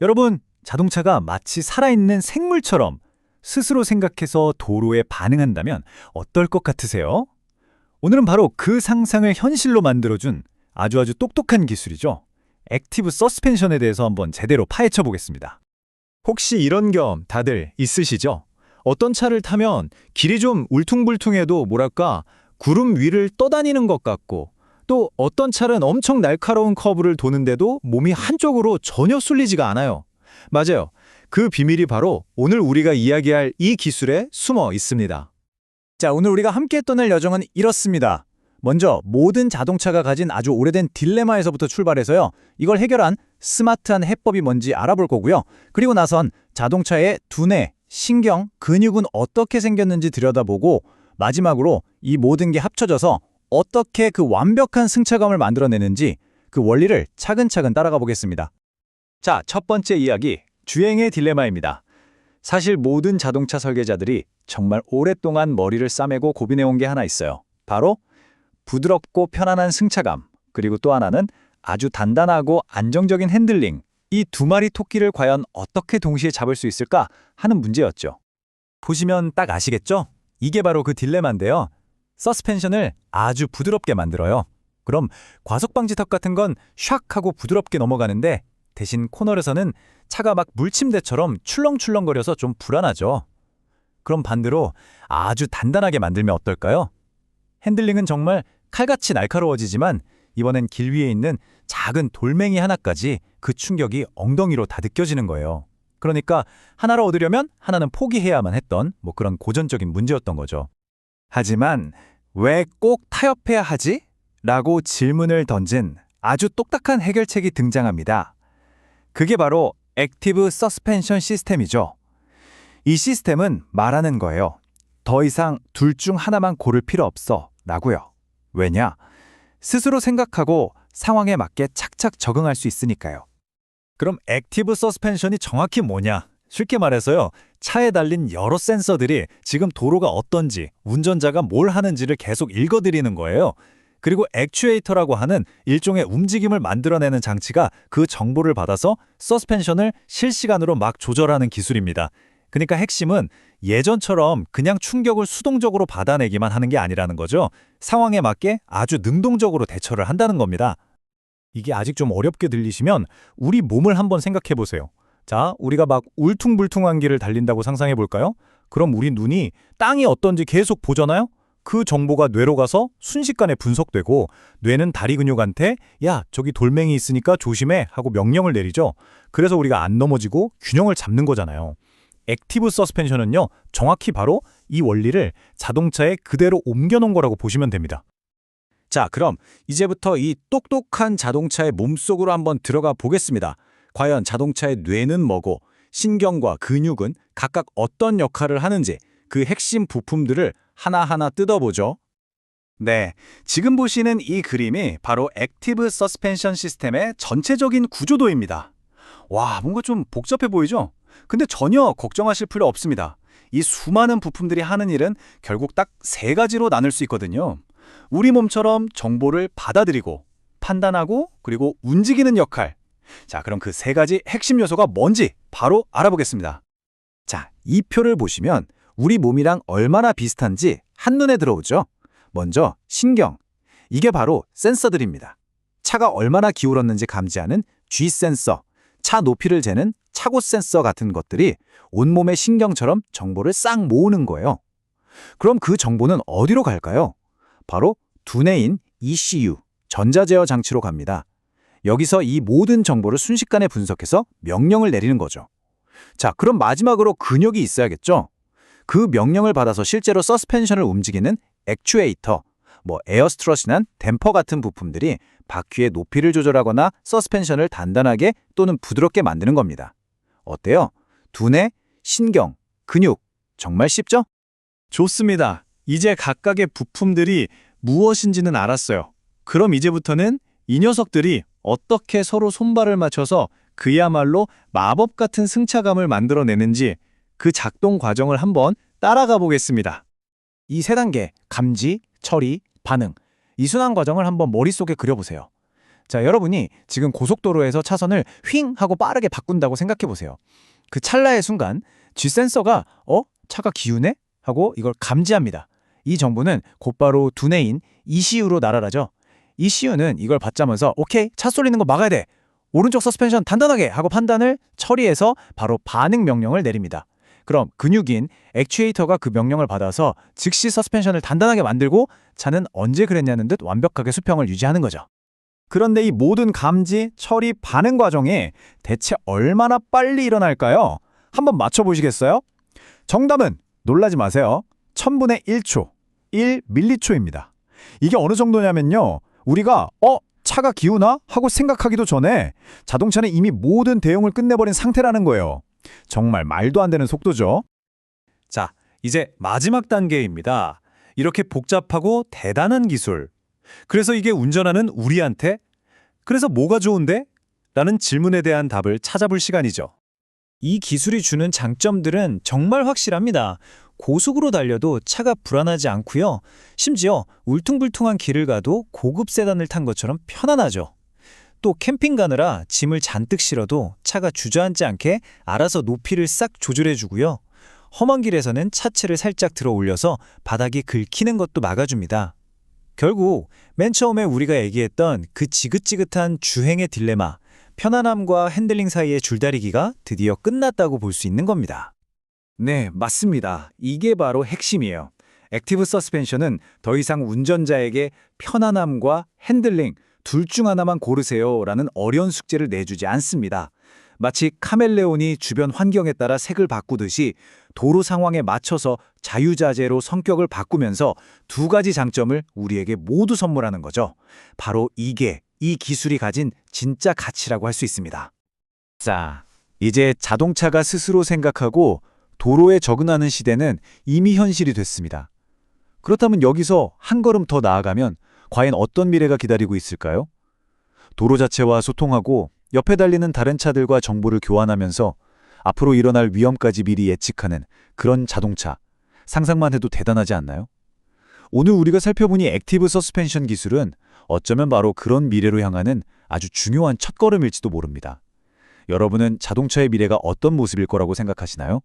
여러분, 자동차가 마치 살아있는 생물처럼 스스로 생각해서 도로에 반응한다면 어떨 것 같으세요? 오늘은 바로 그 상상을 현실로 만들어준 아주 똑똑한 기술이죠. 액티브 서스펜션에 대해서 한번 제대로 파헤쳐 보겠습니다. 혹시 이런 경험 다들 있으시죠? 어떤 차를 타면 길이 좀 울퉁불퉁해도 뭐랄까 구름 위를 떠다니는 것 같고, 또 어떤 차는 엄청 날카로운 커브를 도는데도 몸이 한쪽으로 전혀 쏠리지가 않아요. 맞아요. 그 비밀이 바로 오늘 우리가 이야기할 이 기술에 숨어 있습니다. 자, 오늘 우리가 함께 떠날 여정은 이렇습니다. 먼저 모든 자동차가 가진 아주 오래된 딜레마에서부터 출발해서요. 이걸 해결한 스마트한 해법이 뭔지 알아볼 거고요. 그리고 나선 자동차의 두뇌, 신경, 근육은 어떻게 생겼는지 들여다보고 마지막으로 이 모든 게 합쳐져서 어떻게 그 완벽한 승차감을 만들어내는지 그 원리를 차근차근 따라가 보겠습니다. 자, 첫 번째 이야기, 주행의 딜레마입니다. 사실 모든 자동차 설계자들이 정말 오랫동안 머리를 싸매고 고민해온 게 하나 있어요. 바로 부드럽고 편안한 승차감, 그리고 또 하나는 아주 단단하고 안정적인 핸들링. 이 두 마리 토끼를 과연 어떻게 동시에 잡을 수 있을까 하는 문제였죠. 보시면 딱 아시겠죠? 이게 바로 그 딜레마인데요. 서스펜션을 아주 부드럽게 만들어요. 그럼 과속방지턱 같은 건 샥 하고 부드럽게 넘어가는데 대신 코너에서는 차가 막 물침대처럼 출렁출렁거려서 좀 불안하죠. 그럼 반대로 아주 단단하게 만들면 어떨까요? 핸들링은 정말 칼같이 날카로워지지만 이번엔 길 위에 있는 작은 돌멩이 하나까지 그 충격이 엉덩이로 다 느껴지는 거예요. 그러니까 하나를 얻으려면 하나는 포기해야만 했던 그런 고전적인 문제였던 거죠. 하지만 왜 꼭 타협해야 하지? 라고 질문을 던진 아주 똑딱한 해결책이 등장합니다. 그게 바로 액티브 서스펜션 시스템이죠. 이 시스템은 말하는 거예요. 더 이상 둘 중 하나만 고를 필요 없어 라고요. 왜냐? 스스로 생각하고 상황에 맞게 착착 적응할 수 있으니까요. 그럼 액티브 서스펜션이 정확히 뭐냐? 쉽게 말해서요. 차에 달린 여러 센서들이 지금 도로가 어떤지, 운전자가 뭘 하는지를 계속 읽어드리는 거예요. 그리고 액추에이터라고 하는 일종의 움직임을 만들어내는 장치가 그 정보를 받아서 서스펜션을 실시간으로 막 조절하는 기술입니다. 그러니까 핵심은 예전처럼 그냥 충격을 수동적으로 받아내기만 하는 게 아니라는 거죠. 상황에 맞게 아주 능동적으로 대처를 한다는 겁니다. 이게 아직 좀 어렵게 들리시면 우리 몸을 한번 생각해 보세요. 자, 우리가 막 울퉁불퉁한 길을 달린다고 상상해 볼까요? 그럼 우리 눈이 땅이 어떤지 계속 보잖아요? 그 정보가 뇌로 가서 순식간에 분석되고 뇌는 다리 근육한테 야, 저기 돌멩이 있으니까 조심해 하고 명령을 내리죠. 그래서 우리가 안 넘어지고 균형을 잡는 거잖아요. 액티브 서스펜션은요, 정확히 바로 이 원리를 자동차에 그대로 옮겨놓은 거라고 보시면 됩니다. 자, 그럼 이제부터 이 똑똑한 자동차의 몸속으로 한번 들어가 보겠습니다. 과연 자동차의 뇌는 뭐고 신경과 근육은 각각 어떤 역할을 하는지 그 핵심 부품들을 하나하나 뜯어보죠. 네, 지금 보시는 이 그림이 바로 액티브 서스펜션 시스템의 전체적인 구조도입니다. 와, 뭔가 좀 복잡해 보이죠? 근데 전혀 걱정하실 필요 없습니다. 이 수많은 부품들이 하는 일은 결국 딱 세 가지로 나눌 수 있거든요. 우리 몸처럼 정보를 받아들이고, 판단하고, 그리고 움직이는 역할. 자, 그럼 그 세 가지 핵심 요소가 뭔지 바로 알아보겠습니다. 자, 이 표를 보시면 우리 몸이랑 얼마나 비슷한지 한눈에 들어오죠? 먼저 신경. 이게 바로 센서들입니다. 차가 얼마나 기울었는지 감지하는 G센서, 차 높이를 재는 차고 센서 같은 것들이 온몸의 신경처럼 정보를 싹 모으는 거예요. 그럼 그 정보는 어디로 갈까요? 바로 두뇌인 ECU, 전자제어 장치로 갑니다. 여기서 이 모든 정보를 순식간에 분석해서 명령을 내리는 거죠. 자, 그럼 마지막으로 근육이 있어야겠죠? 그 명령을 받아서 실제로 서스펜션을 움직이는 액추에이터, 에어스트럿이나 댐퍼 같은 부품들이 바퀴의 높이를 조절하거나 서스펜션을 단단하게 또는 부드럽게 만드는 겁니다. 어때요? 두뇌, 신경, 근육, 정말 쉽죠? 좋습니다. 이제 각각의 부품들이 무엇인지는 알았어요. 그럼 이제부터는 이 녀석들이 어떻게 서로 손발을 맞춰서 그야말로 마법 같은 승차감을 만들어내는지 그 작동 과정을 한번 따라가 보겠습니다. 이 세 단계, 감지, 처리, 반응, 이 순환 과정을 한번 머릿속에 그려보세요. 자, 여러분이 지금 고속도로에서 차선을 휙 하고 빠르게 바꾼다고 생각해 보세요. 그 찰나의 순간 G센서가 차가 기우네? 하고 이걸 감지합니다. 이 정보는 곧바로 두뇌인 ECU로 날아가죠. ECU는 이걸 받자면서 오케이, 차 쏠리는 거 막아야 돼. 오른쪽 서스펜션 단단하게 하고 판단을 처리해서 바로 반응 명령을 내립니다. 그럼 근육인 액추에이터가 그 명령을 받아서 즉시 서스펜션을 단단하게 만들고 차는 언제 그랬냐는 듯 완벽하게 수평을 유지하는 거죠. 그런데 이 모든 감지, 처리, 반응 과정이 대체 얼마나 빨리 일어날까요? 한번 맞춰보시겠어요? 정답은 놀라지 마세요. 1000분의 1초, 1밀리초입니다. 이게 어느 정도냐면요. 우리가 차가 기우나? 하고 생각하기도 전에 자동차는 이미 모든 대응을 끝내버린 상태라는 거예요. 정말 말도 안 되는 속도죠. 자, 이제 마지막 단계입니다. 이렇게 복잡하고 대단한 기술. 그래서 이게 운전하는 우리한테 그래서 뭐가 좋은데? 라는 질문에 대한 답을 찾아볼 시간이죠. 이 기술이 주는 장점들은 정말 확실합니다. 고속으로 달려도 차가 불안하지 않고요. 심지어 울퉁불퉁한 길을 가도 고급 세단을 탄 것처럼 편안하죠. 또 캠핑 가느라 짐을 잔뜩 실어도 차가 주저앉지 않게 알아서 높이를 싹 조절해주고요. 험한 길에서는 차체를 살짝 들어 올려서 바닥이 긁히는 것도 막아줍니다. 결국 맨 처음에 우리가 얘기했던 그 지긋지긋한 주행의 딜레마, 편안함과 핸들링 사이의 줄다리기가 드디어 끝났다고 볼 수 있는 겁니다. 네, 맞습니다. 이게 바로 핵심이에요. 액티브 서스펜션은 더 이상 운전자에게 편안함과 핸들링 둘 중 하나만 고르세요라는 어려운 숙제를 내주지 않습니다. 마치 카멜레온이 주변 환경에 따라 색을 바꾸듯이 도로 상황에 맞춰서 자유자재로 성격을 바꾸면서 두 가지 장점을 우리에게 모두 선물하는 거죠. 바로 이게 이 기술이 가진 진짜 가치라고 할 수 있습니다. 자, 이제 자동차가 스스로 생각하고 도로에 적응하는 시대는 이미 현실이 됐습니다. 그렇다면 여기서 한 걸음 더 나아가면 과연 어떤 미래가 기다리고 있을까요? 도로 자체와 소통하고 옆에 달리는 다른 차들과 정보를 교환하면서 앞으로 일어날 위험까지 미리 예측하는 그런 자동차. 상상만 해도 대단하지 않나요? 오늘 우리가 살펴보니 액티브 서스펜션 기술은 어쩌면 바로 그런 미래로 향하는 아주 중요한 첫걸음일지도 모릅니다. 여러분은 자동차의 미래가 어떤 모습일 거라고 생각하시나요?